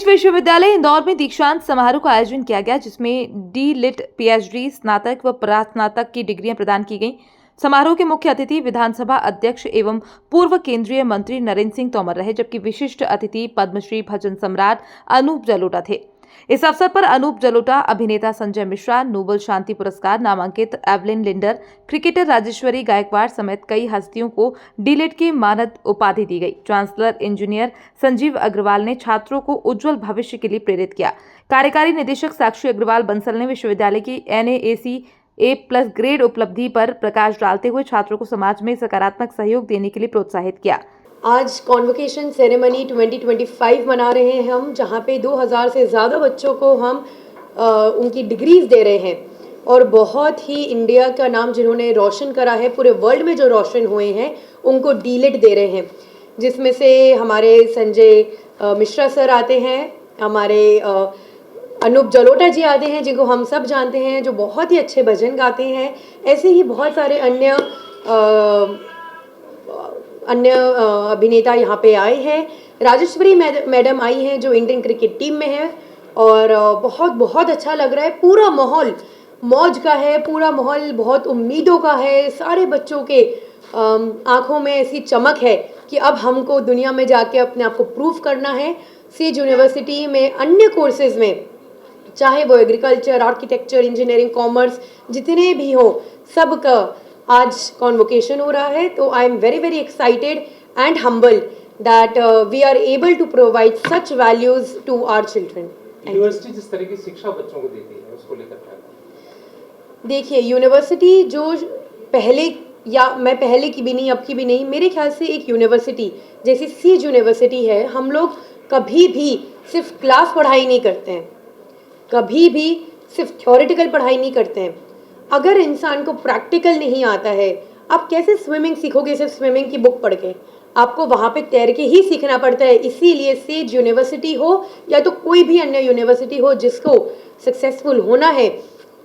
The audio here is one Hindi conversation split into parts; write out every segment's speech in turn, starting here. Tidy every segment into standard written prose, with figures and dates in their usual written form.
कृषि विश्वविद्यालय इंदौर में दीक्षांत समारोह का आयोजन किया गया, जिसमें डी.लिट, पीएचडी, स्नातक व प्रास्नातक की डिग्रियां प्रदान की गईं। समारोह के मुख्य अतिथि विधानसभा अध्यक्ष एवं पूर्व केंद्रीय मंत्री नरेंद्र सिंह तोमर रहे, जबकि विशिष्ट अतिथि पद्मश्री भजन सम्राट अनूप जलोटा थे। इस अवसर पर अनूप जलोटा, अभिनेता संजय मिश्रा, नोबल शांति पुरस्कार नामांकित Evelyn Linder, cricketer Rajeshwari Gaikwad समेत कई हस्तियों को डी.लिट की मानद उपाधि दी गई। चांसलर इंजीनियर संजीव अग्रवाल ने छात्रों को उज्जवल भविष्य के लिए प्रेरित किया। कार्यकारी निदेशक साक्षी अग्रवाल बंसल ने विश्वविद्यालय की NAAC A+ ग्रेड उपलब्धि पर प्रकाश डालते हुए छात्रों को समाज में सकारात्मक सहयोग देने के लिए प्रोत्साहित किया। आज कॉन्वोकेशन सेरेमनी 2025 मना रहे हैं हम, जहाँ पे 2000 से ज़्यादा बच्चों को हम उनकी डिग्रीज दे रहे हैं और बहुत ही इंडिया का नाम जिन्होंने रोशन करा है, पूरे वर्ल्ड में जो रोशन हुए हैं उनको डी.लिट दे रहे हैं, जिसमें से हमारे संजय मिश्रा सर आते हैं, हमारे अनूप जलोटा जी आते हैं जिनको हम सब जानते हैं, जो बहुत ही अच्छे भजन गाते हैं। ऐसे ही बहुत सारे अन्य अभिनेता यहाँ पे आए हैं। राजेश्वरी मैडम आई हैं जो इंडियन क्रिकेट टीम में है और बहुत बहुत अच्छा लग रहा है। पूरा माहौल मौज का है, पूरा माहौल बहुत उम्मीदों का है। सारे बच्चों के आंखों में ऐसी चमक है कि अब हमको दुनिया में जाके अपने आप को प्रूव करना है। सेज यूनिवर्सिटी में अन्य कोर्सेज में, चाहे वो एग्रीकल्चर, आर्किटेक्चर, इंजीनियरिंग, कॉमर्स, जितने भी हो, सबका आज कॉन्वोकेशन हो रहा है। तो I am very very excited and humble that we are able to provide such values to our children. University जिस तरह की शिक्षा बच्चों को देती है, उसको लेकर क्या? देखिए, यूनिवर्सिटी जो पहले, या मैं पहले की भी नहीं, अब की भी नहीं, मेरे ख्याल से एक यूनिवर्सिटी जैसे सेज यूनिवर्सिटी है, हम लोग कभी भी सिर्फ क्लास पढ़ाई नहीं करते हैं, कभी भी सिर्फ थ्योरेटिकल पढ़ाई नहीं करते हैं। अगर इंसान को प्रैक्टिकल नहीं आता है, आप कैसे स्विमिंग सीखोगे सिर्फ स्विमिंग की बुक पढ़ के? आपको वहाँ पे तैर के ही सीखना पड़ता है। इसीलिए सेज यूनिवर्सिटी हो या तो कोई भी अन्य यूनिवर्सिटी हो, जिसको सक्सेसफुल होना है,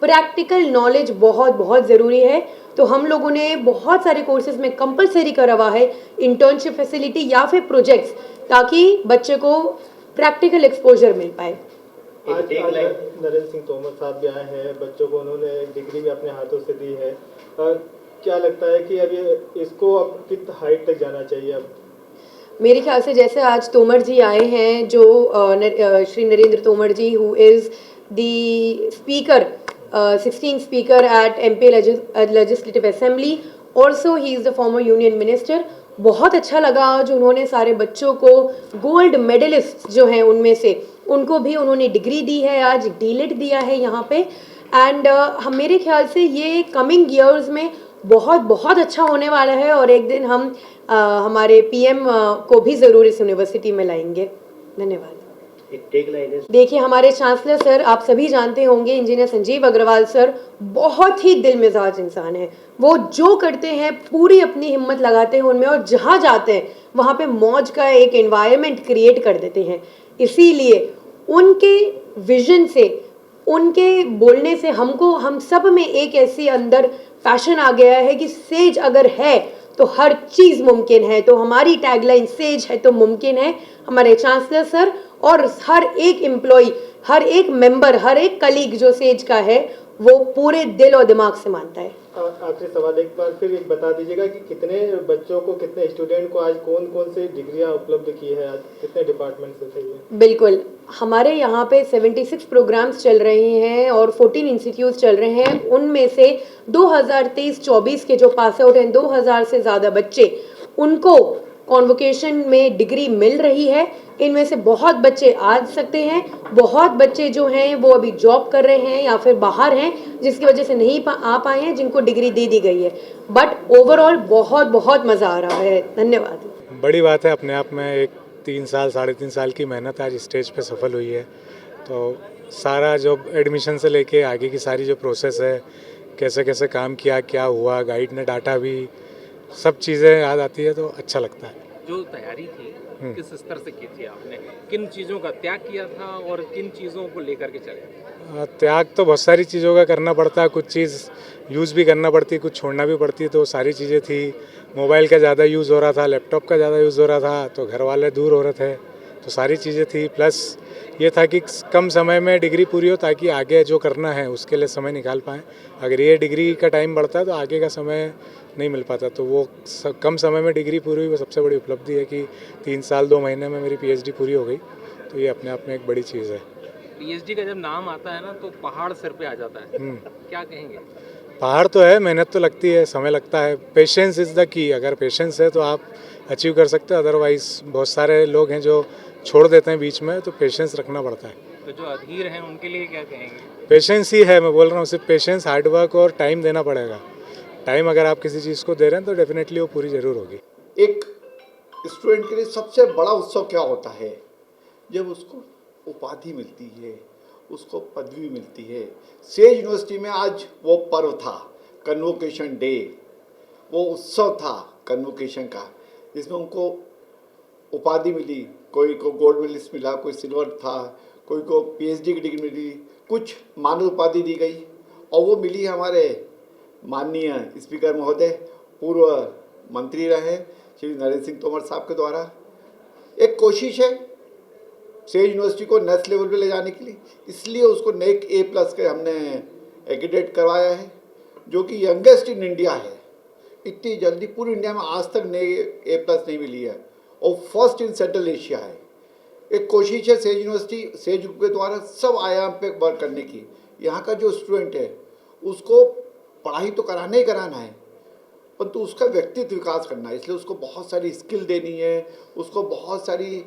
प्रैक्टिकल नॉलेज बहुत बहुत ज़रूरी है। तो हम लोगों ने बहुत सारे कोर्सेज में कंपलसरी करा हुआ है इंटर्नशिप फैसिलिटी या फिर प्रोजेक्ट्स, ताकि बच्चे को प्रैक्टिकल एक्सपोजर मिल पाए। आज नरेंद्र सिंह तोमर साहब भी आए हैं, बच्चों को उन्होंने डिग्री भी अपने हाथों से दी है। क्या लगता है कि अब इसको अब कित हाइट तक जाना चाहिए? अब मेरे ख्याल से जैसे आज तोमर जी आए हैं, जो Shri Narendra Tomar ji, who is the speaker, 16th speaker at MP legislative assembly, also he is the former union minister. बहुत अच्छा लगा आज उन्होंने सारे बच्चों को, गोल्ड मेडलिस्ट जो हैं उनमें से, उनको भी उन्होंने डिग्री दी है, आज डी.लिट दिया है यहाँ पे। एंड मेरे ख्याल से ये कमिंग ईयर्स में बहुत बहुत अच्छा होने वाला है और एक दिन हम हमारे PM को भी ज़रूर इस यूनिवर्सिटी में लाएंगे। धन्यवाद। देखिए, हमारे चांसलर सर, आप सभी जानते होंगे, इंजीनियर संजीव अग्रवाल सर बहुत ही दिल मिजाज इंसान है। वो जो करते हैं पूरी अपनी हिम्मत लगाते हैं उनमें, और जहाँ जाते हैं वहाँ पे मौज का एक एनवायरनमेंट क्रिएट कर देते हैं। इसीलिए उनके विजन से, उनके बोलने से हम सब में एक ऐसी अंदर पैशन आ गया है कि सेज अगर है तो हर चीज़ मुमकिन है। तो हमारी टैगलाइन सेज है तो मुमकिन है। हमारे चांसलर सर और हर एक एम्प्लॉय, हर एक मेंबर, हर एक कलीग जो सेज का है, वो पूरे दिल और दिमाग से मानता है। आखिरी सवाल एक बार फिर बता दीजिएगा कि कितने बच्चों को, कितने स्टूडेंट को आज कौन कौन से डिग्रियां उपलब्ध की है, आज कितने डिपार्टमेंट से थे? बिल्कुल, हमारे यहाँ पे 76 प्रोग्राम्स चल रहे हैं और 14 इंस्टीट्यूट चल रहे हैं। उनमें से 2023-24 के जो पास आउट हैं, 2000 से ज़्यादा बच्चे, उनको कॉन्वोकेशन में डिग्री मिल रही है। इनमें से बहुत बच्चे आ सकते हैं, बहुत बच्चे जो हैं वो अभी जॉब कर रहे हैं या फिर बाहर हैं, जिसकी वजह से नहीं आ पाए हैं, जिनको डिग्री दे दी गई है। बट ओवरऑल बहुत बहुत मज़ा आ रहा है। धन्यवाद। बड़ी बात है अपने आप में, एक 3 साल 3.5 साल की मेहनत आज स्टेज पे सफल हुई है। तो सारा जो एडमिशन से लेके आगे की सारी जो प्रोसेस है, कैसे कैसे काम किया, क्या हुआ, गाइड ने डाटा भी, सब चीज़ें याद आती है तो अच्छा लगता है। जो तैयारी थी किस स्तर से की थी आपने? किन चीज़ों का त्याग किया था और किन चीज़ों को लेकर के चले? त्याग तो बहुत सारी चीज़ों का करना पड़ता है, कुछ चीज़ यूज़ भी करना पड़ती है, कुछ छोड़ना भी पड़ती है। तो सारी चीज़ें थी, मोबाइल का ज़्यादा यूज़ हो रहा था, लैपटॉप का ज़्यादा यूज़ हो रहा था, तो घर वाले दूर हो रहे थे, तो सारी चीज़ें थी, प्लस ये था कि कम समय में डिग्री पूरी हो ताकि आगे जो करना है उसके लिए समय निकाल पाएँ। अगर ये डिग्री का टाइम बढ़ता है तो आगे का समय नहीं मिल पाता, तो वो कम समय में डिग्री पूरी हुई, वो सबसे बड़ी उपलब्धि है कि 3 साल 2 महीने में मेरी पीएचडी पूरी हो गई, तो ये अपने आप में एक बड़ी चीज़ है। पीएचडी का जब नाम आता है ना तो पहाड़ सिर पे आ जाता है, क्या कहेंगे? पहाड़ तो है, मेहनत तो लगती है, समय लगता है, पेशेंस इज़ द की। अगर पेशेंस है तो आप अचीव कर सकते हो, अदरवाइज़ बहुत सारे लोग हैं जो छोड़ देते हैं बीच में, तो पेशेंस रखना पड़ता है। तो जो अधीर हैं उनके लिए क्या कहेंगे? पेशेंस ही है, मैं बोल रहा हूँ, सिर्फ पेशेंस, हार्ड वर्क और टाइम देना पड़ेगा। टाइम अगर आप किसी चीज़ को दे रहे हैं तो डेफिनेटली वो पूरी ज़रूर होगी। एक स्टूडेंट के लिए सबसे बड़ा उत्सव क्या होता है? जब उसको उपाधि मिलती है, उसको पदवी मिलती है। सेज यूनिवर्सिटी में आज वो पर्व था, कन्वोकेशन डे, वो उत्सव था कन्वोकेशन का, जिसमें उनको उपाधि मिली। कोई को गोल्ड मेडलिस्ट मिला, कोई सिल्वर था, कोई को पीएचडी की डिग्री मिली, कुछ मानद उपाधि दी गई, और वो मिली हमारे माननीय स्पीकर महोदय, पूर्व मंत्री रहे श्री नरेंद्र सिंह तोमर साहब के द्वारा। एक कोशिश है सेज यूनिवर्सिटी को नेक्स्ट लेवल पे ले जाने के लिए, इसलिए उसको नेक A+ के हमने एक्रेडिट करवाया है, जो कि यंगेस्ट इन इंडिया है। इतनी जल्दी पूरी इंडिया में आज तक A+ नहीं मिली है, और फर्स्ट इन सेंट्रल एशिया है। एक कोशिश है सेज यूनिवर्सिटी, सेज ग्रुप के द्वारा सब आयाम पे वर्क करने की। यहाँ का जो स्टूडेंट है उसको पढ़ाई तो कराना ही कराना है, परंतु उसका व्यक्तित्व विकास करना है, इसलिए उसको बहुत सारी स्किल देनी है, उसको बहुत सारी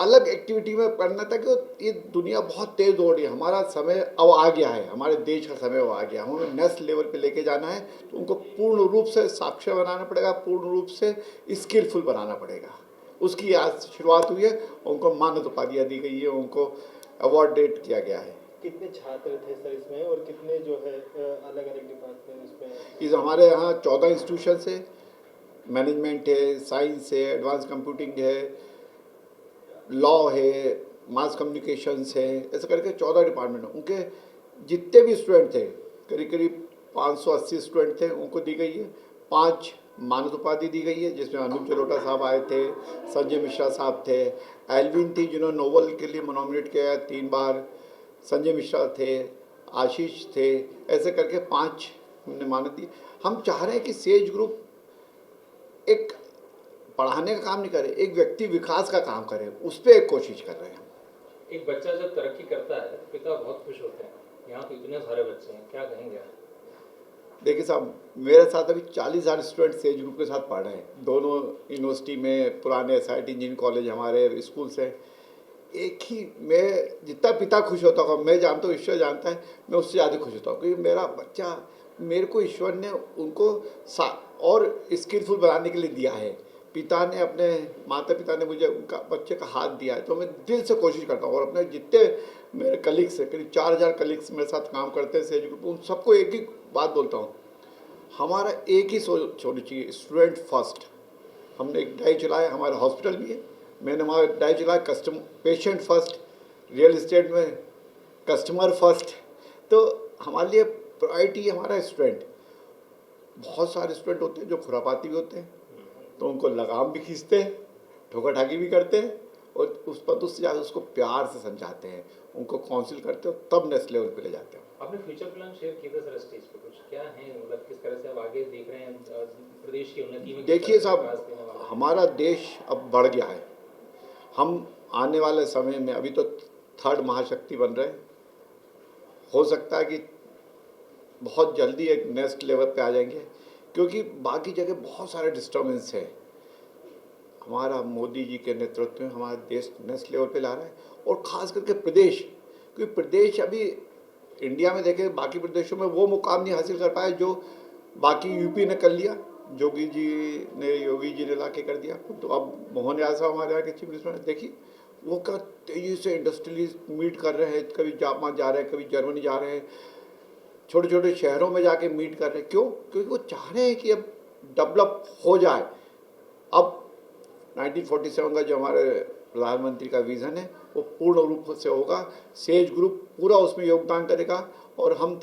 अलग एक्टिविटी में करना था कि ये दुनिया बहुत तेज़ दौड़ रही है। हमारा समय अब आ गया है, हमारे देश का समय अब आ गया, हमें नेक्स्ट लेवल पे लेके जाना है, तो उनको पूर्ण रूप से साक्षर बनाना पड़ेगा, पूर्ण रूप से स्किलफुल बनाना पड़ेगा। उसकी आज शुरुआत हुई है, उनको मानद उपाधियाँ दी गई है, उनको अवार्ड डेट किया गया है। कितने छात्र थे सर इसमें, और कितने जो है अलग अलग डिपार्टमेंट इसमें? इस हमारे यहाँ 14 इंस्टीट्यूशन है, मैनेजमेंट है, साइंस है, एडवांस कंप्यूटिंग है, लॉ है, मास कम्युनिकेशंस है, ऐसे करके 14 डिपार्टमेंट हैं। उनके जितने भी स्टूडेंट थे, करीब करीब 580 स्टूडेंट थे, उनको दी गई है 5 मानद उपाधि दी गई है, जिसमें अनूप जलोटा साहब आए थे, संजय मिश्रा साहब थे, एल्विन थी जिन्होंने नोबल के लिए नॉमिनेट किया है 3 बार, संजय मिश्रा थे, आशीष थे, ऐसे करके 5 हमने मानद दी। हम चाह रहे हैं कि सेज ग्रुप एक पढ़ाने का काम नहीं करे, एक व्यक्ति विकास का काम करे, उस पर एक कोशिश कर रहे हैं। एक बच्चा जब तरक्की करता है पिता बहुत खुश होते हैं, यहाँ तो इतने सारे बच्चे हैं, क्या कहेंगे? देखिए साहब, मेरे साथ अभी 40,000 स्टूडेंट सेज ग्रुप के साथ पढ़ रहे हैं, दोनों यूनिवर्सिटी में, पुराने SIT इंजीनियरिंग कॉलेज हमारे स्कूल से। एक ही, मैं जितना पिता खुश होता हूँ, मैं जानता हूँ, ईश्वर जानता है, मैं उससे ज़्यादा खुश होता हूँ, क्योंकि मेरा बच्चा, मेरे को ईश्वर ने उनको और स्किलफुल बनाने के लिए दिया है। पिता ने, अपने माता पिता ने मुझे उनका बच्चे का हाथ दिया है, तो मैं दिल से कोशिश करता हूँ। और अपने जितने मेरे कलीग्स हैं, करीब 4000 कलीग्स मेरे साथ काम करते हैं सेज ग्रुप, उन सबको एक ही बात बोलता हूँ, हमारा एक ही सोच होनी चाहिए, स्टूडेंट फर्स्ट। हमने एक ड्राइव चलाया, हमारा हॉस्पिटल भी है, मैंने हमारा ड्राइव चलाया customer patient first, real estate में कस्टमर फर्स्ट। तो हमारे लिए प्रायोरिटी हमारा स्टूडेंट। बहुत सारे स्टूडेंट होते हैं जो खुरापाती भी होते हैं, तो उनको लगाम भी खींचते हैं, ठोका ठाकी भी करते हैं, और उस पर उससे ज़्यादा उसको प्यार से समझाते हैं, उनको काउंसिल करते हो, तब नेक्स्ट लेवल पे ले जाते हैं। आपने फ्यूचर प्लान शेयर किए थे सर स्टेज पे, कुछ क्या है, मतलब किस तरह से आप आगे देख रहे हैं प्रदेश की उन्नति में? देखिए साहब, हमारा देश अब बढ़ गया है, हम आने वाले समय में, अभी तो 3rd महाशक्ति बन रहे हैं, हो सकता है कि बहुत जल्दी एक नेक्स्ट लेवल पे आ जाएंगे, क्योंकि बाकी जगह बहुत सारे डिस्टर्बेंस है। हमारा मोदी जी के नेतृत्व में हमारा देश नेक्स्ट लेवल पे ला रहा है, और ख़ास करके प्रदेश, क्योंकि प्रदेश अभी इंडिया में देखें बाकी प्रदेशों में वो मुकाम नहीं हासिल कर पाए जो बाकी यूपी ने कर लिया, योगी जी ने ला के कर दिया। तो अब मोहन यादव साहब हमारे यहाँ के चीफ मिनिस्टर, देखिए वो क्या तेज़ी से इंडस्ट्रियलिस्ट मीट कर रहे हैं, कभी जापान जा रहे हैं, कभी जर्मनी जा रहे हैं, छोटे छोटे शहरों में जाके मीट कर रहे हैं। क्यों? क्योंकि वो चाह रहे हैं कि अब डेवलप हो जाए। अब 1947 का जो हमारे प्रधानमंत्री का विज़न है वो पूर्ण रूप से होगा, सेज ग्रुप पूरा उसमें योगदान करेगा, और हम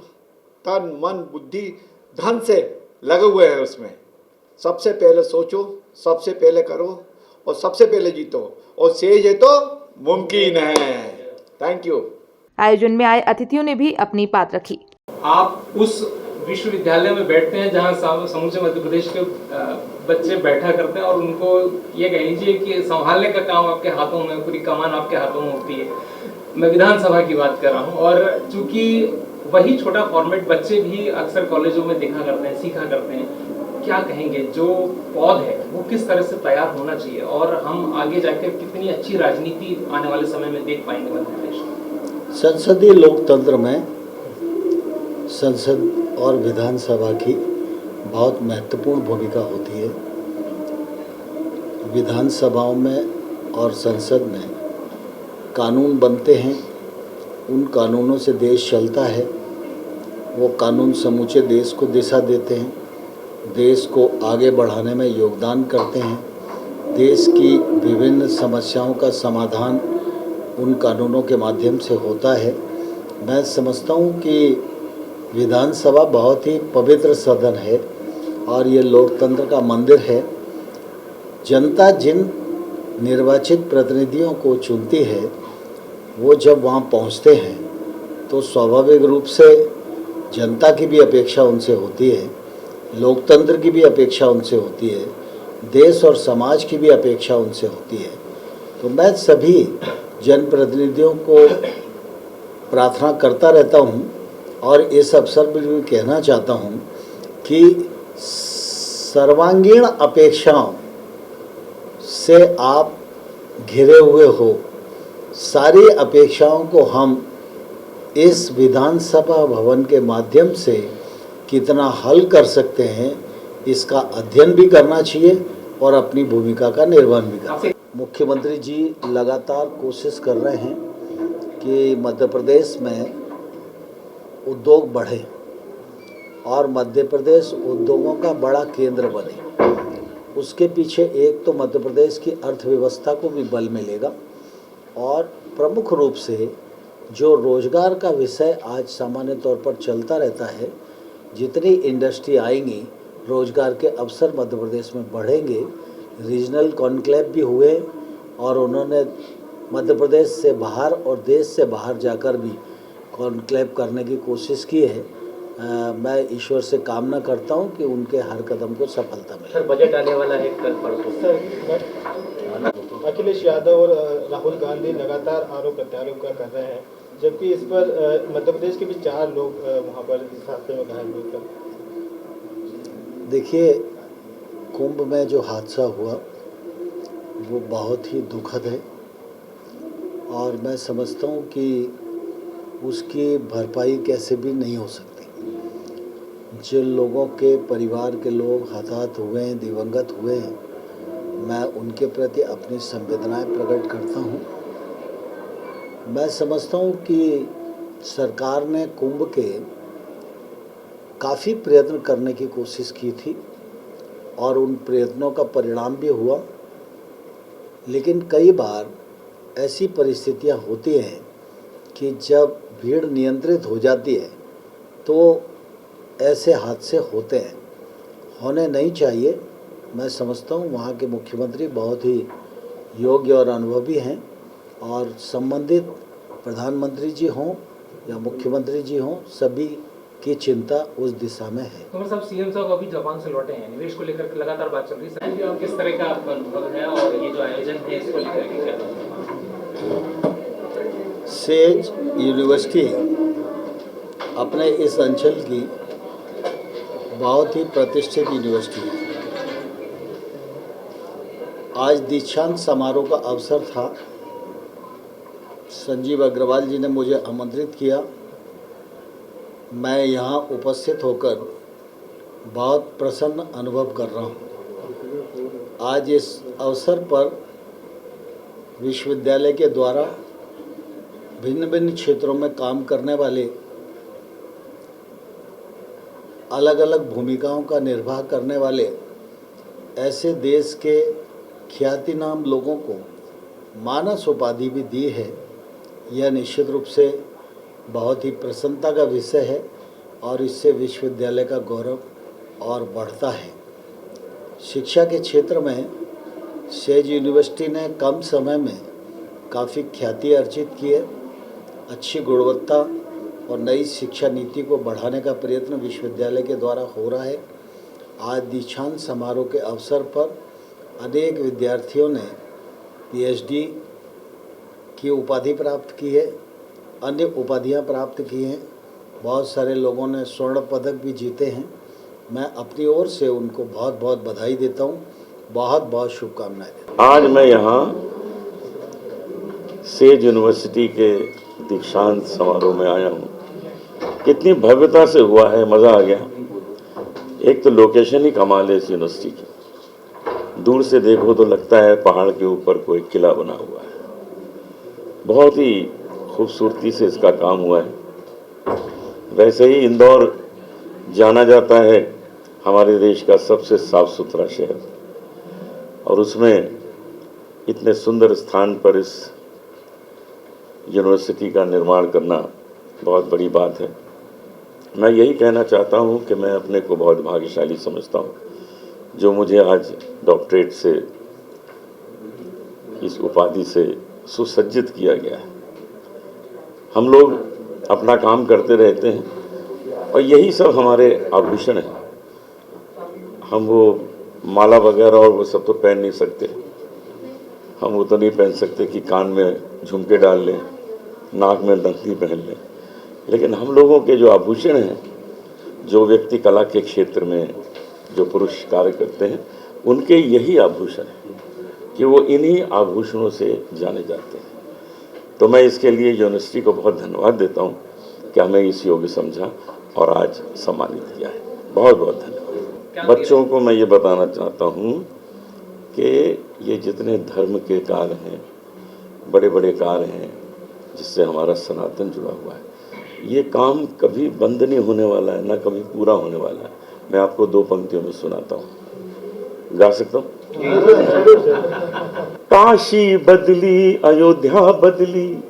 तन मन बुद्धि धन से लगे हुए हैं उसमें। सबसे पहले सोचो, सबसे पहले करो, और सबसे पहले जीतो, और सेज है तो मुमकिन है। Thank you. आयोजन में आए अतिथियों ने भी अपनी बात रखी। आप उस विश्वविद्यालय में बैठते हैं जहां समूचे मध्य प्रदेश के बच्चे बैठा करते हैं और उनको ये कह लीजिए कि संभालने का काम आपके हाथों में, पूरी कमान आपके हाथों में होती है। मैं विधानसभा की बात कर रहा हूं और चूंकि वही छोटा फॉर्मेट बच्चे भी अक्सर कॉलेजों में देखा करते हैं, सीखा करते हैं, क्या कहेंगे जो पौध है वो किस तरह से तैयार होना चाहिए और हम आगे जाकर कितनी अच्छी राजनीति आने वाले समय में देख पाएंगे मध्य प्रदेश में? संसदीय लोकतंत्र में संसद और विधानसभा की बहुत महत्वपूर्ण भूमिका होती है। विधानसभाओं में और संसद में कानून बनते हैं, उन कानूनों से देश चलता है। वो कानून समूचे देश को दिशा देते हैं, देश को आगे बढ़ाने में योगदान करते हैं। देश की विभिन्न समस्याओं का समाधान उन कानूनों के माध्यम से होता है। मैं समझता हूँ कि विधानसभा बहुत ही पवित्र सदन है और ये लोकतंत्र का मंदिर है। जनता जिन निर्वाचित प्रतिनिधियों को चुनती है वो जब वहाँ पहुँचते हैं तो स्वाभाविक रूप से जनता की भी अपेक्षा उनसे होती है, लोकतंत्र की भी अपेक्षा उनसे होती है, देश और समाज की भी अपेक्षा उनसे होती है। तो मैं सभी जनप्रतिनिधियों को प्रार्थना करता रहता हूँ और इस अवसर पर भी कहना चाहता हूँ कि सर्वांगीण अपेक्षाओं से आप घिरे हुए हो। सारी अपेक्षाओं को हम इस विधानसभा भवन के माध्यम से कितना हल कर सकते हैं, इसका अध्ययन भी करना चाहिए और अपनी भूमिका का निर्वहन भी करना चाहिए। मुख्यमंत्री जी लगातार कोशिश कर रहे हैं कि मध्य प्रदेश में उद्योग बढ़े और मध्य प्रदेश उद्योगों का बड़ा केंद्र बने। उसके पीछे एक तो मध्य प्रदेश की अर्थव्यवस्था को भी बल मिलेगा और प्रमुख रूप से जो रोजगार का विषय आज सामान्य तौर पर चलता रहता है, जितनी इंडस्ट्री आएंगी रोजगार के अवसर मध्य प्रदेश में बढ़ेंगे। रीजनल कॉन्क्लेव भी हुए और उन्होंने मध्य प्रदेश से बाहर और देश से बाहर जाकर भी कॉन्क्लेव करने की कोशिश की है। मैं ईश्वर से कामना करता हूं कि उनके हर कदम को सफलता मिले। सर, बजट आने वाला है कल परसों। सर, अखिलेश यादव और राहुल गांधी लगातार आरोप प्रत्यारोप कर रहे हैं, जबकि इस पर मध्य प्रदेश के भी 4 लोग वहाँ पर इस हादसे में घायल हुए। देखिए, कुंभ में जो हादसा हुआ वो बहुत ही दुखद है और मैं समझता हूँ कि उसकी भरपाई कैसे भी नहीं हो सकती। जिन लोगों के परिवार के लोग हताहत हुए हैं, दिवंगत हुए हैं, मैं उनके प्रति अपनी संवेदनाएं प्रकट करता हूं। मैं समझता हूं कि सरकार ने कुंभ के काफ़ी प्रयत्न करने की कोशिश की थी और उन प्रयत्नों का परिणाम भी हुआ, लेकिन कई बार ऐसी परिस्थितियां होती हैं कि जब भीड़ नियंत्रित हो जाती है तो ऐसे हादसे होते हैं, होने नहीं चाहिए। मैं समझता हूँ वहाँ के मुख्यमंत्री बहुत ही योग्य और अनुभवी हैं और संबंधित प्रधानमंत्री जी हों या मुख्यमंत्री जी हों, सभी की चिंता उस दिशा में है। तो साहब, सीएम साहब अभी जापान से लौटे हैं, निवेश को लेकर लगातार बात चल रही है। और किस तरह का अनुभव है और ये जो आयोजन है इसको लेकर के क्या? सेज यूनिवर्सिटी अपने इस अंचल की बहुत ही प्रतिष्ठित यूनिवर्सिटी है। आज दीक्षांत समारोह का अवसर था। संजीव अग्रवाल जी ने मुझे आमंत्रित किया। मैं यहाँ उपस्थित होकर बहुत प्रसन्न अनुभव कर रहा हूँ। आज इस अवसर पर विश्वविद्यालय के द्वारा भिन्न भिन्न क्षेत्रों में काम करने वाले, अलग अलग भूमिकाओं का निर्वाह करने वाले ऐसे देश के ख्यातिनाम लोगों को मानस उपाधि भी दी है। यह निश्चित रूप से बहुत ही प्रसन्नता का विषय है और इससे विश्वविद्यालय का गौरव और बढ़ता है। शिक्षा के क्षेत्र में सेज यूनिवर्सिटी ने कम समय में काफ़ी ख्याति अर्जित की है। अच्छी गुणवत्ता और नई शिक्षा नीति को बढ़ाने का प्रयत्न विश्वविद्यालय के द्वारा हो रहा है। आज दीक्षांत समारोह के अवसर पर अनेक विद्यार्थियों ने पीएचडी की उपाधि प्राप्त की है, अन्य उपाधियां प्राप्त की हैं। बहुत सारे लोगों ने स्वर्ण पदक भी जीते हैं। मैं अपनी ओर से उनको बहुत बहुत बधाई देता हूं, बहुत बहुत शुभकामनाएं देता हूं। आज मैं यहाँ सेज यूनिवर्सिटी के दीक्षांत समारोह में आया हूँ। कितनी भव्यता से हुआ है, मज़ा आ गया। एक तो लोकेशन ही कमाल है इस यूनिवर्सिटी की। दूर से देखो तो लगता है पहाड़ के ऊपर कोई किला बना हुआ है। बहुत ही खूबसूरती से इसका काम हुआ है। वैसे ही इंदौर जाना जाता है हमारे देश का सबसे साफ सुथरा शहर, और उसमें इतने सुंदर स्थान पर इस यूनिवर्सिटी का निर्माण करना बहुत बड़ी बात है। मैं यही कहना चाहता हूँ कि मैं अपने को बहुत भाग्यशाली समझता हूँ जो मुझे आज डॉक्टरेट से, इस उपाधि से सुसज्जित किया गया है। हम लोग अपना काम करते रहते हैं और यही सब हमारे आभूषण हैं। हम वो माला वगैरह और वो सब तो पहन नहीं सकते। हम वो तो नहीं पहन सकते कि कान में झुमके डाल लें, नाक में नथनी पहन लें, लेकिन हम लोगों के जो आभूषण हैं, जो व्यक्ति कला के क्षेत्र में जो पुरुष कार्य करते हैं, उनके यही आभूषण हैं कि वो इन्हीं आभूषणों से जाने जाते हैं। तो मैं इसके लिए यूनिवर्सिटी को बहुत धन्यवाद देता हूँ कि हमें इस योग्य समझा और आज सम्मानित किया है। बहुत बहुत धन्यवाद। बच्चों को मैं ये बताना चाहता हूँ कि ये जितने धर्म के कार्य हैं, बड़े बड़े कार्य हैं जिससे हमारा सनातन जुड़ा हुआ है, ये काम कभी बंद नहीं होने वाला है, ना कभी पूरा होने वाला है। मैं आपको 2 पंक्तियों में सुनाता हूँ, गा सकता हूँ। काशी बदली, अयोध्या बदली।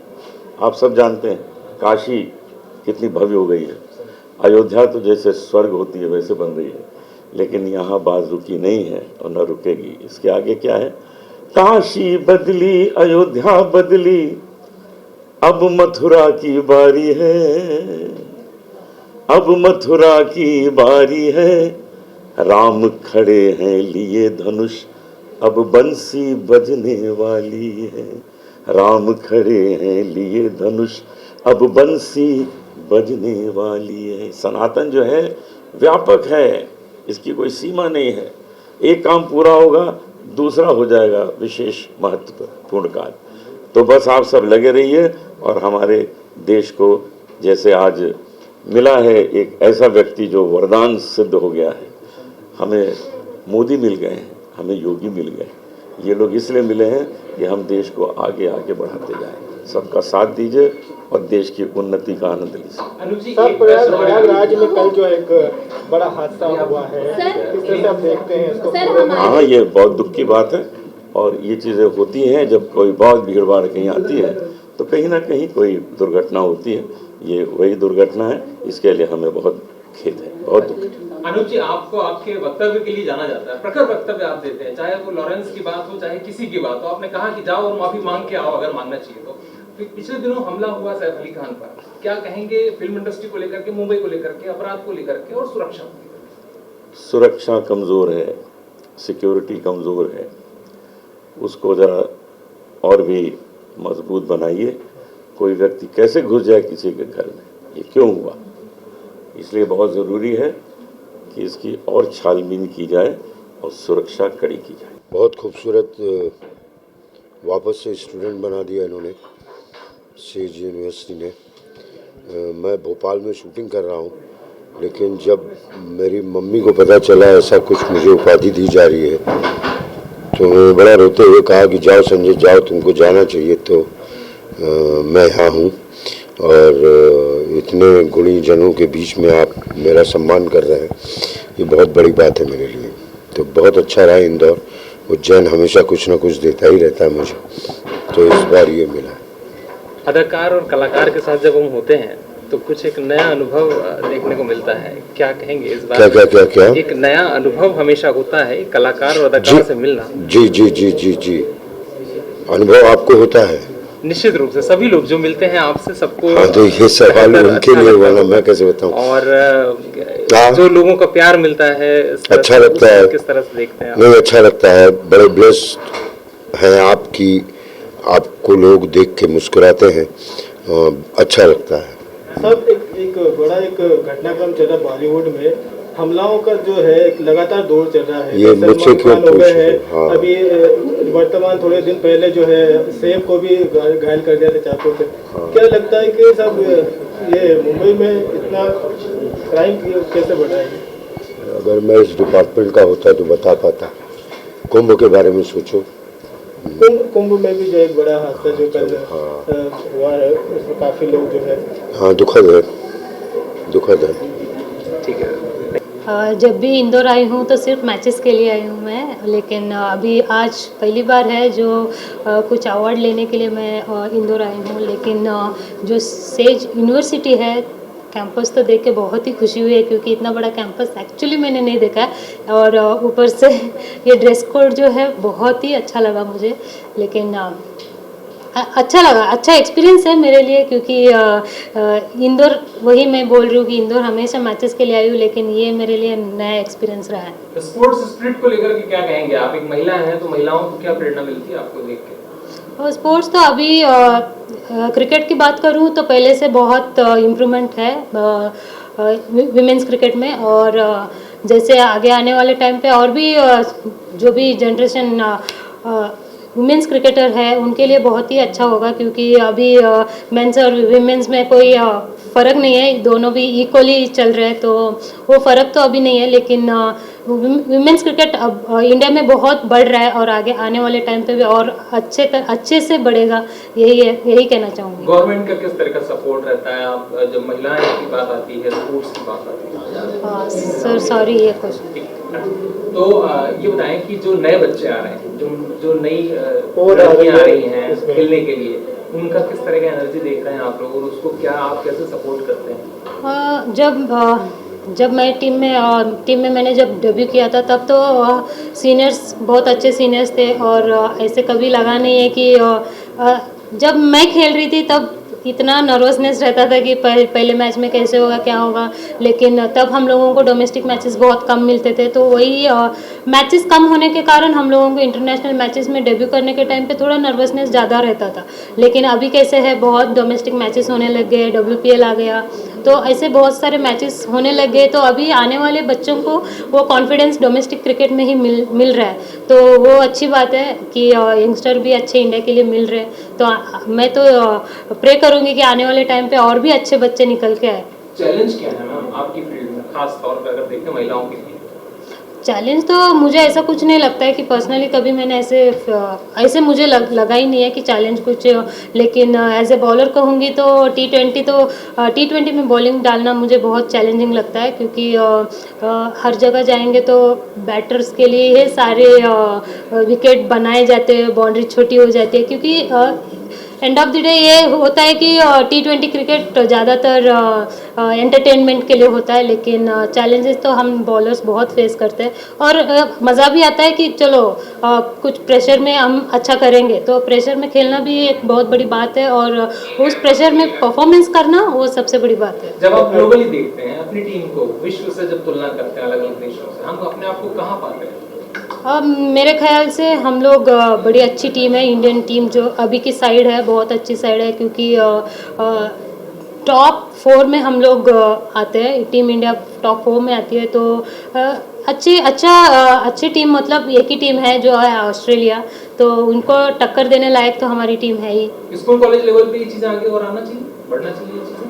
आप सब जानते हैं काशी कितनी भव्य हो गई है। अयोध्या तो जैसे स्वर्ग होती है वैसे बन रही है, लेकिन यहाँ बात रुकी नहीं है और न रुकेगी। इसके आगे क्या है? काशी बदली, अयोध्या बदली, अब मथुरा की बारी है, अब मथुरा की बारी है। राम खड़े हैं लिए धनुष, अब बंसी बजने वाली है। राम खड़े हैं लिए धनुष, अब बंसी बजने वाली है। सनातन जो है व्यापक है, इसकी कोई सीमा नहीं है। एक काम पूरा होगा, दूसरा हो जाएगा विशेष महत्वपूर्ण कार्य। तो बस आप सब लगे रहिए और हमारे देश को जैसे आज मिला है एक ऐसा व्यक्ति जो वरदान सिद्ध हो गया है। हमें मोदी मिल गए हैं, हमें योगी मिल गए। ये लोग इसलिए मिले हैं कि हम देश को आगे आगे बढ़ाते जाएं। सबका साथ दीजिए और देश की उन्नति का आनंद लीजिए। सर, प्रयागराज में कल जो एक बड़ा हादसा हुआ है, किस तरह से आप देखते हैं इसको? हाँ, ये बहुत दुख की बात है और ये चीज़ें होती हैं जब कोई बहुत भीड़ भाड़ कहीं आती है तो कहीं ना कहीं कोई दुर्घटना होती है। ये वही दुर्घटना है, इसके लिए हमें बहुत खेद है, बहुत दुख है। अनुज जी, आपको आपके वक्तव्य के लिए जाना जाता है, प्रखर वक्तव्य आप देते हैं, चाहे वो लॉरेंस की बात हो चाहे किसी की बात हो। आपने कहा कि जाओ और माफी मांग के आओ अगर मांगना चाहिए तो। पिछले दिनों हमला हुआ सैफ अली खान पर, क्या कहेंगे फिल्म इंडस्ट्री को लेकर के, मुंबई को लेकर के, अपराध को लेकर के और सुरक्षा को लेकर? सुरक्षा कमज़ोर है, सिक्योरिटी कमज़ोर है, उसको ज़रा और भी मजबूत बनाइए। कोई व्यक्ति कैसे घुस जाए किसी के घर में, ये क्यों हुआ? इसलिए बहुत ज़रूरी है कि इसकी और छानबीन की जाए और सुरक्षा कड़ी की जाए। बहुत खूबसूरत वापस से स्टूडेंट बना दिया इन्होंने, सेज यूनिवर्सिटी ने। मैं भोपाल में शूटिंग कर रहा हूँ, लेकिन जब मेरी मम्मी को पता चला ऐसा कुछ मुझे उपाधि दी जा रही है तो मैं बड़ा रोते हुए कहा कि जाओ संजय जाओ, तुमको जाना चाहिए। तो मैं यहाँ हूँ और इतने गुणी जनों के बीच में आप मेरा सम्मान कर रहे हैं, ये बहुत बड़ी बात है मेरे लिए। तो बहुत अच्छा रहा इंदौर। उज्जैन हमेशा कुछ ना कुछ देता ही रहता है मुझे, तो इस बार ये मिला। अदाकार और कलाकार के साथ जब हम होते हैं तो कुछ एक नया अनुभव देखने को मिलता है, क्या कहेंगे इस बार? क्या क्या क्या क्या एक नया अनुभव हमेशा होता है कलाकार और अदाकार से मिलना। जी जी जी जी जी अनुभव आपको होता है? निश्चित रूप से सभी लोग जो मिलते हैं आपसे सबको। हाँ, तो ये सवाल बेहतर उनके अच्छा लिए लगता वाला है। मैं कैसे बताऊं? और हाँ। जो लोगों का प्यार मिलता है इस तरह अच्छा से, लगता उसको है। किस तरह से देखते हैं आप? नहीं, अच्छा लगता है। बड़े ब्लेस्ड हैं आपकी, आपको लोग देख के मुस्कुराते हैं, अच्छा लगता है। सब एक बड़ा एक घटनाक्रम चल रहा है बॉलीवुड में, हमलाओं का जो है एक लगातार दौर चल रहा है। ये सलमान मुझसे क्यों खान हो गए पूछ रहे हैं, हो? हाँ। अभी वर्तमान थोड़े दिन पहले जो है सेम को भी घायल कर दिया था चाकू से। क्या लगता है कि सब ये मुंबई में इतना क्राइम कैसे बढ़ा है? अगर मैं इस डिपार्टमेंट का होता तो बता पाता। कुंभ के बारे में सोचो। कुंभ में भी जो एक बड़ा हादसा जो कल हाँ। हुआ है, उसमें काफी लोग जो है। हाँ, दुखद है, दुखद है। ठीक है। जब भी इंदौर आई हूँ तो सिर्फ मैचेस के लिए आई हूँ मैं, लेकिन अभी आज पहली बार है जो कुछ अवार्ड लेने के लिए मैं इंदौर आई हूँ। लेकिन जो सेज यूनिवर्सिटी है, कैंपस तो देख के बहुत ही खुशी हुई है, क्योंकि इतना बड़ा कैंपस एक्चुअली मैंने नहीं देखा है। और ऊपर से ये ड्रेस कोड जो है बहुत ही अच्छा लगा मुझे। लेकिन अच्छा लगा, अच्छा एक्सपीरियंस है मेरे लिए, क्योंकि इंदौर, वही मैं बोल रही हूँ कि इंदौर हमेशा मैचेस के लिए आई हूँ, लेकिन ये मेरे लिए नया एक्सपीरियंस रहा है। स्पोर्ट्स स्पिरिट को लेकर के क्या कहेंगे आप? एक महिला हैं तो महिलाओं को क्या प्रेरणा मिलती है आपको देख के? और स्पोर्ट्स तो अभी क्रिकेट की बात करूँ तो पहले से बहुत इम्प्रूवमेंट है विमेंस क्रिकेट में। और जैसे आगे आने वाले टाइम पे और भी जो भी जनरेशन वुमेंस क्रिकेटर है उनके लिए बहुत ही अच्छा होगा, क्योंकि अभी मेंस और विमेंस में कोई फ़र्क नहीं है, दोनों भी इक्वली चल रहे हैं, तो वो फ़र्क तो अभी नहीं है। लेकिन विमेंस क्रिकेट अब इंडिया में बहुत बढ़ रहा है और आगे आने वाले टाइम पे भी और अच्छे से बढ़ेगा, यही कहना चाहूँगी। गवर्नमेंट का किस तरह का सपोर्ट रहता है? आप जब महिलाएं की बात आती है, स्पोर्ट्स की बात आती है। सर सॉरी, ये क्वेश्चन। तो ये बताएं कि जो नए बच्चे आ रहे हैं, जो नई लड़कियां आ रही हैं खेलने के लिए, उनका किस तरह का एनर्जी देख रहे हैं आप लोग, और उसको क्या आप कैसे सपोर्ट करते हैं? जब मैं टीम में मैंने जब डेब्यू किया था तब तो सीनियर्स बहुत अच्छे सीनियर्स थे, और ऐसे कभी लगा नहीं है कि जब मैं खेल रही थी तब इतना नर्वसनेस रहता था कि पहले मैच में कैसे होगा, क्या होगा। लेकिन तब हम लोगों को डोमेस्टिक मैचेस बहुत कम मिलते थे, तो वही मैचेस कम होने के कारण हम लोगों को इंटरनेशनल मैचेस में डेब्यू करने के टाइम पे थोड़ा नर्वसनेस ज़्यादा रहता था। लेकिन अभी कैसे है, बहुत डोमेस्टिक मैचेस होने लग गए, WPL आ गया, तो ऐसे बहुत सारे मैचेस होने लग गए, तो अभी आने वाले बच्चों को वो कॉन्फिडेंस डोमेस्टिक क्रिकेट में ही मिल रहा है। तो वो अच्छी बात है कि यंगस्टर भी अच्छे इंडिया के लिए मिल रहे हैं। तो मैं तो प्रे करूँगी कि आने वाले टाइम पे और भी अच्छे बच्चे निकल के आए। चैलेंज क्या है मैम आपकी फील्ड में, खास तौर पर अगर देखें महिलाओं के लिए? चैलेंज तो मुझे ऐसा कुछ नहीं लगता है कि पर्सनली कभी मैंने ऐसे मुझे लगा ही नहीं है कि चैलेंज कुछ। लेकिन एज ए बॉलर कहूँगी तो T20 में बॉलिंग डालना मुझे बहुत चैलेंजिंग लगता है, क्योंकि हर जगह जाएंगे तो बैटर्स के लिए ये सारे विकेट बनाए जाते हैं, बाउंड्री छोटी हो जाती है, क्योंकि एंड ऑफ द डे ये होता है कि T20 क्रिकेट ज़्यादातर एंटरटेनमेंट के लिए होता है। लेकिन चैलेंजेस तो हम बॉलर्स बहुत फेस करते हैं, और मज़ा भी आता है कि चलो कुछ प्रेशर में हम अच्छा करेंगे, तो प्रेशर में खेलना भी एक बहुत बड़ी बात है, और उस प्रेशर में परफॉर्मेंस करना वो सबसे बड़ी बात है। जब आप ग्लोबली देखते हैं अपनी टीम को, विश्व से जब तुलना करते हैं अलग अलग देशों से, हम अपने आप को कहाँ पाते हैं? मेरे ख्याल से हम लोग बड़ी अच्छी टीम है। इंडियन टीम जो अभी की साइड है बहुत अच्छी साइड है, क्योंकि टॉप 4 में हम लोग आते हैं। टीम इंडिया टॉप 4 में आती है, तो अच्छी टीम, मतलब एक ही टीम है जो है ऑस्ट्रेलिया, तो उनको टक्कर देने लायक तो हमारी टीम है ही। स्कूल कॉलेज लेवल पे ये चीज़ आगे और आना चाहिए, बढ़ना चाहिए ये चीज़ें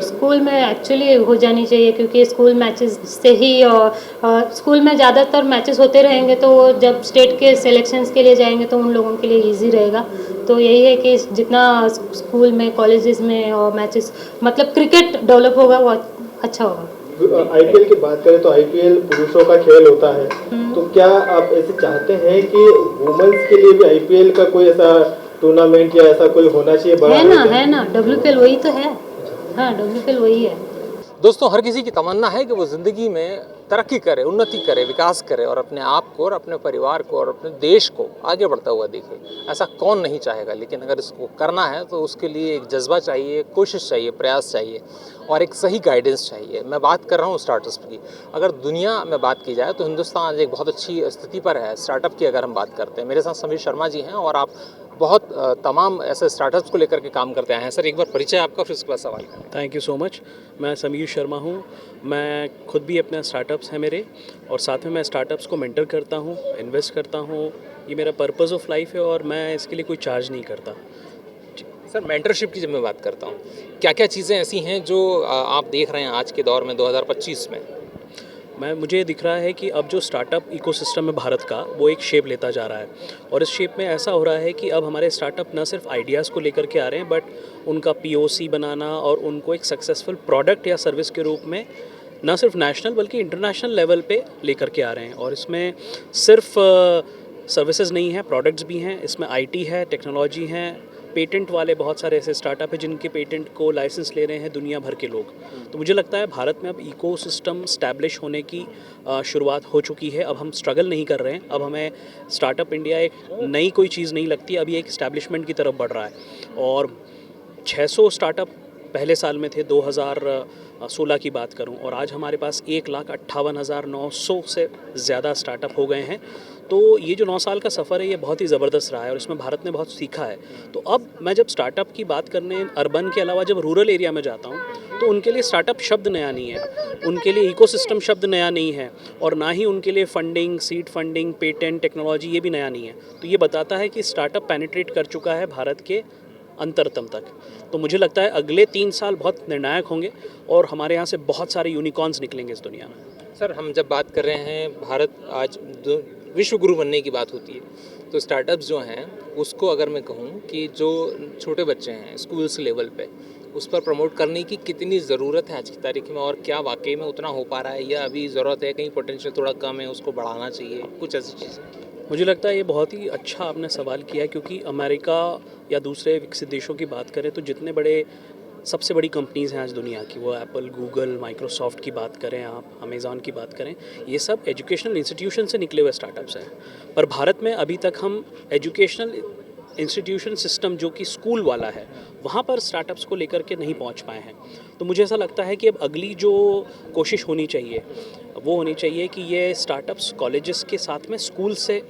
स्कूल में एक्चुअली हो जानी चाहिए, क्योंकि स्कूल मैचेस से ही स्कूल में ज़्यादातर मैचेस होते रहेंगे, तो जब स्टेट के सिलेक्शंस के लिए जाएंगे तो उन लोगों के लिए इजी रहेगा। तो यही है कि जितना स्कूल में, कॉलेजेस में मैचेस, मतलब क्रिकेट डेवलप होगा वो अच्छा होगा। IPL की बात करें तो IPL पुरुषों का खेल होता है, तो क्या आप ऐसे चाहते हैं कि वुमेन्स के लिए भी IPL का कोई ऐसा टूर्नामेंट या ऐसा कोई होना चाहिए? बड़ा है ना WPL, वही तो है। हाँ WPL वही है। दोस्तों, हर किसी की तमन्ना है कि वो ज़िंदगी में तरक्की करे, उन्नति करे, विकास करे और अपने आप को और अपने परिवार को और अपने देश को आगे बढ़ता हुआ देखे। ऐसा कौन नहीं चाहेगा, लेकिन अगर इसको करना है तो उसके लिए एक जज्बा चाहिए, कोशिश चाहिए, प्रयास चाहिए और एक सही गाइडेंस चाहिए। मैं बात कर रहा हूँ स्टार्टअप्स की। अगर दुनिया में बात की जाए तो हिंदुस्तान आज एक बहुत अच्छी स्थिति पर है स्टार्टअप की अगर हम बात करते हैं। मेरे साथ समीर शर्मा जी हैं और आप बहुत तमाम ऐसे स्टार्टअप्स को लेकर के काम करते हैं। सर, एक बार परिचय आपका, फिर उसके बाद सवाल करें। Thank you so much. मैं समीर शर्मा हूँ। मैं खुद भी अपने स्टार्टअप्स हैं मेरे, और साथ में मैं स्टार्टअप्स को मेंटर करता हूँ, इन्वेस्ट करता हूँ। ये मेरा पर्पस ऑफ लाइफ है और मैं इसके लिए कोई चार्ज नहीं करता। सर, मेंटरशिप की जब मैं बात करता हूँ, क्या क्या चीज़ें ऐसी हैं जो आप देख रहे हैं आज के दौर में 2025 में? मुझे दिख रहा है कि अब जो स्टार्टअप इकोसिस्टम है भारत का, वो एक शेप लेता जा रहा है। और इस शेप में ऐसा हो रहा है कि अब हमारे स्टार्टअप न सिर्फ आइडियाज़ को लेकर के आ रहे हैं, बट उनका POC बनाना और उनको एक सक्सेसफुल प्रोडक्ट या सर्विस के रूप में न सिर्फ नेशनल बल्कि इंटरनेशनल लेवल पे लेकर के आ रहे हैं। और इसमें सिर्फ सर्विसेज नहीं है, प्रोडक्ट्स भी हैं। इसमें IT है, टेक्नोलॉजी है, पेटेंट वाले बहुत सारे ऐसे स्टार्टअप हैं जिनके पेटेंट को लाइसेंस ले रहे हैं दुनिया भर के लोग। तो मुझे लगता है भारत में अब इकोसिस्टम स्टैब्लिश होने की शुरुआत हो चुकी है। अब हम स्ट्रगल नहीं कर रहे हैं। अब हमें स्टार्टअप इंडिया एक नई कोई चीज़ नहीं लगती, अभी एक इस्टेब्लिशमेंट की तरफ बढ़ रहा है। और 600 स्टार्टअप पहले साल में थे, 2016 की बात करूं, और आज हमारे पास 1,58,900 से ज़्यादा स्टार्टअप हो गए हैं। तो ये जो 9 साल का सफ़र है ये बहुत ही ज़बरदस्त रहा है और इसमें भारत ने बहुत सीखा है। तो अब मैं जब स्टार्टअप की बात करने अर्बन के अलावा जब रूरल एरिया में जाता हूँ तो उनके लिए स्टार्टअप शब्द नया नहीं है, उनके लिए इकोसिस्टम शब्द नया नहीं है, और ना ही उनके लिए funding, seed funding, patent, technology ये भी नया नहीं है। तो ये बताता है कि स्टार्टअप पेनिट्रेट कर चुका है भारत के अंतरतम तक। तो मुझे लगता है अगले 3 साल बहुत निर्णायक होंगे और हमारे यहाँ से बहुत सारे यूनिकॉर्न्स निकलेंगे इस दुनिया में। सर, हम जब बात कर रहे हैं भारत आज विश्व गुरु बनने की बात होती है, तो स्टार्टअप्स जो हैं उसको अगर मैं कहूँ कि जो छोटे बच्चे हैं स्कूल्स लेवल पे, उस पर प्रमोट करने की कितनी ज़रूरत है आज की तारीख में, और क्या वाकई में उतना हो पा रहा है या अभी ज़रूरत है, कहीं पोटेंशियल थोड़ा कम है, उसको बढ़ाना चाहिए, कुछ ऐसी चीज़ें? मुझे लगता है ये बहुत ही अच्छा आपने सवाल किया है, क्योंकि अमेरिका या दूसरे विकसित देशों की बात करें तो जितने बड़े सबसे बड़ी कंपनीज़ हैं आज दुनिया की, वो एप्पल, गूगल, माइक्रोसॉफ्ट की बात करें, आप अमेज़ॉन की बात करें, ये सब एजुकेशनल इंस्टीट्यूशन से निकले हुए स्टार्टअप्स हैं। पर भारत में अभी तक हम एजुकेशनल इंस्टीट्यूशन सिस्टम जो कि स्कूल वाला है, वहाँ पर स्टार्टअप्स को लेकर के नहीं पहुँच पाए हैं। तो मुझे ऐसा लगता है कि अब अगली जो कोशिश होनी चाहिए वो होनी चाहिए कि ये स्टार्टअप्स कॉलेजेस के साथ में स्कूल से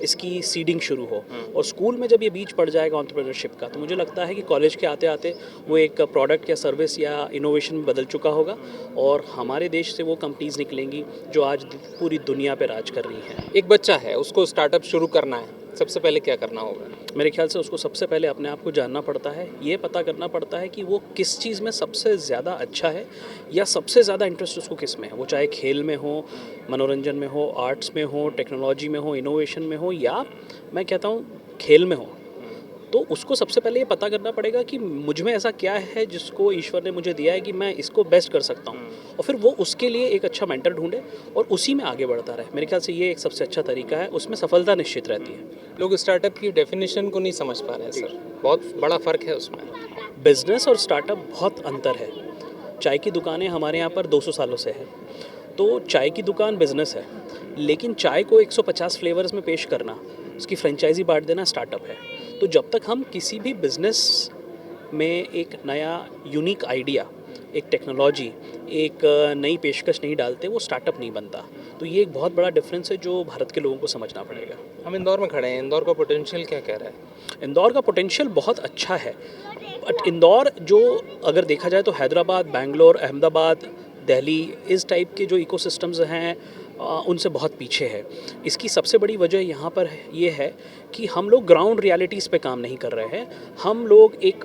इसकी सीडिंग शुरू हो, और स्कूल में जब ये बीच पड़ जाएगा एंटरप्रेन्योरशिप का, तो मुझे लगता है कि कॉलेज के आते आते वो एक प्रोडक्ट या सर्विस या इनोवेशन में बदल चुका होगा, और हमारे देश से वो कंपनीज निकलेंगी जो आज पूरी दुनिया पे राज कर रही हैं। एक बच्चा है, उसको स्टार्टअप शुरू करना है, सबसे पहले क्या करना होगा? मेरे ख्याल से उसको सबसे पहले अपने आप को जानना पड़ता है, ये पता करना पड़ता है कि वो किस चीज़ में सबसे ज़्यादा अच्छा है या सबसे ज़्यादा इंटरेस्ट उसको किस में है। वो चाहे खेल में हो, मनोरंजन में हो, आर्ट्स में हो, टेक्नोलॉजी में हो, इनोवेशन में हो, या मैं कहता हूँ खेल में हो। तो उसको सबसे पहले ये पता करना पड़ेगा कि मुझ में ऐसा क्या है जिसको ईश्वर ने मुझे दिया है कि मैं इसको बेस्ट कर सकता हूँ, और फिर वो उसके लिए एक अच्छा मेंटर ढूंढे और उसी में आगे बढ़ता रहे। मेरे ख्याल से ये एक सबसे अच्छा तरीका है, उसमें सफलता निश्चित रहती है। लोग स्टार्टअप की डेफिनेशन को नहीं समझ पा रहे हैं सर, बहुत बड़ा फ़र्क है उसमें। बिजनेस और स्टार्टअप बहुत अंतर है। चाय की दुकानें हमारे यहाँ पर 200 सालों से है, तो चाय की दुकान बिजनेस है, लेकिन चाय को 150 फ्लेवर्स में पेश करना, उसकी फ्रेंचाइजी बांट देना स्टार्टअप है। तो जब तक हम किसी भी बिजनेस में एक नया यूनिक आइडिया, एक टेक्नोलॉजी, एक नई पेशकश नहीं डालते, वो स्टार्टअप नहीं बनता। तो ये एक बहुत बड़ा डिफरेंस है जो भारत के लोगों को समझना पड़ेगा। हम इंदौर में खड़े हैं, इंदौर का पोटेंशियल क्या कह रहा है? इंदौर का पोटेंशियल बहुत अच्छा है, बट इंदौर जो अगर देखा जाए तो हैदराबाद, बेंगलोर, अहमदाबाद, दिल्ली, इस टाइप के जो इकोसिस्टम्स हैं उनसे बहुत पीछे है। इसकी सबसे बड़ी वजह यहाँ पर ये है कि हम लोग ग्राउंड रियलिटीज़ पे काम नहीं कर रहे हैं। हम लोग एक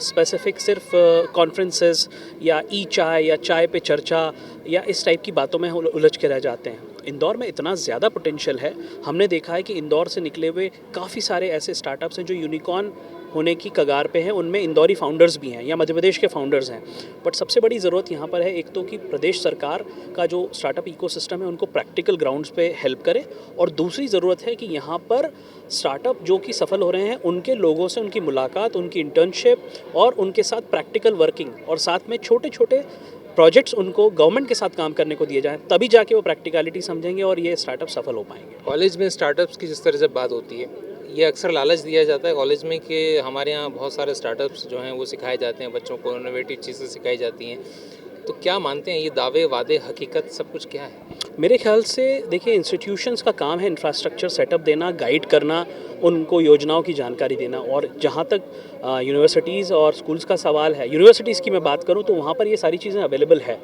स्पेसिफिक सिर्फ कॉन्फ्रेंसेस या चाय या चाय पे चर्चा या इस टाइप की बातों में उलझ के रह जाते हैं। इंदौर में इतना ज़्यादा पोटेंशियल है। हमने देखा है कि इंदौर से निकले हुए काफ़ी सारे ऐसे स्टार्टअप्स हैं जो यूनिकॉर्न होने की कगार पे हैं, उनमें इंदौरी फाउंडर्स भी हैं या मध्य प्रदेश के फाउंडर्स हैं। बट सबसे बड़ी ज़रूरत यहाँ पर है एक तो कि प्रदेश सरकार का जो स्टार्टअप इकोसिस्टम है उनको प्रैक्टिकल ग्राउंड्स पे हेल्प करे, और दूसरी ज़रूरत है कि यहाँ पर स्टार्टअप जो कि सफल हो रहे हैं उनके लोगों से उनकी मुलाकात, उनकी इंटर्नशिप और उनके साथ प्रैक्टिकल वर्किंग, और साथ में छोटे छोटे प्रोजेक्ट्स उनको गवर्नमेंट के साथ काम करने को दिए जाएँ, तभी जाके वो प्रैक्टिकलिटी समझेंगे और ये स्टार्टअप सफल हो पाएंगे। कॉलेज में स्टार्टअप्स की जिस तरह से बात होती है, ये अक्सर लालच दिया जाता है कॉलेज में कि हमारे यहाँ बहुत सारे स्टार्टअप्स जो हैं वो सिखाए जाते हैं, बच्चों को इनोवेटिव चीज़ें सिखाई जाती हैं। तो क्या मानते हैं ये दावे, वादे, हकीकत सब कुछ क्या है? मेरे ख्याल से देखिए, इंस्टीट्यूशंस का काम है इंफ्रास्ट्रक्चर सेटअप देना, गाइड करना, उनको योजनाओं की जानकारी देना। और जहाँ तक यूनिवर्सिटीज़ और स्कूल्स का सवाल है, यूनिवर्सिटीज़ की मैं बात करूँ तो वहाँ पर ये सारी चीज़ें अवेलेबल है,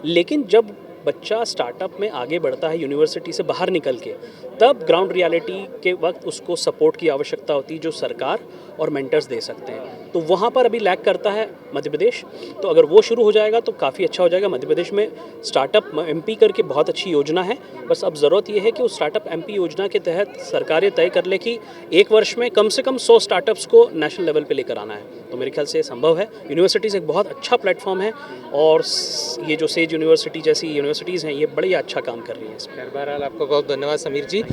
लेकिन जब बच्चा स्टार्टअप में आगे बढ़ता है यूनिवर्सिटी से बाहर निकल के, तब ग्राउंड रियलिटी के वक्त उसको सपोर्ट की आवश्यकता होती है जो सरकार और मेंटर्स दे सकते हैं। तो वहाँ पर अभी लैग करता है मध्य प्रदेश, तो अगर वो शुरू हो जाएगा तो काफ़ी अच्छा हो जाएगा। मध्य प्रदेश में स्टार्टअप एमपी करके बहुत अच्छी योजना है, बस अब ज़रूरत ये है कि उस स्टार्टअप एमपी योजना के तहत सरकारें तय कर ले कि एक वर्ष में कम से कम 100 स्टार्टअप्स को नेशनल लेवल पे लेकर आना है। तो मेरे ख्याल से ये संभव है। यूनिवर्सिटीज़ एक बहुत अच्छा प्लेटफॉर्म है, और ये जो सेज यूनिवर्सिटी जैसी यूनिवर्सिटीज़ हैं ये बड़ी अच्छा काम कर रही हैं इसमें। बहरहाल आपका बहुत धन्यवाद समीर जी।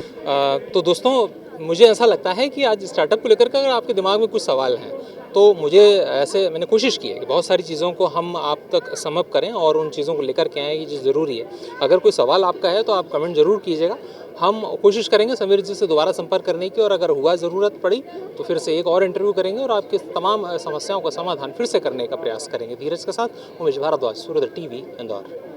तो दोस्तों, मुझे ऐसा लगता है कि आज स्टार्टअप को लेकर के अगर आपके दिमाग में कुछ सवाल हैं तो मुझे ऐसे मैंने कोशिश की है कि बहुत सारी चीज़ों को हम आप तक समअप करें और उन चीज़ों को लेकर के आएँ, ये चीज़ ज़रूरी है। अगर कोई सवाल आपका है तो आप कमेंट ज़रूर कीजिएगा, हम कोशिश करेंगे समीर जी से दोबारा संपर्क करने की, और अगर हुआ ज़रूरत पड़ी तो फिर से एक और इंटरव्यू करेंगे और आपके तमाम समस्याओं का समाधान फिर से करने का प्रयास करेंगे। धीरज के साथ उमेश भारद्वाज, सूर्योदय टीवी, इंदौर।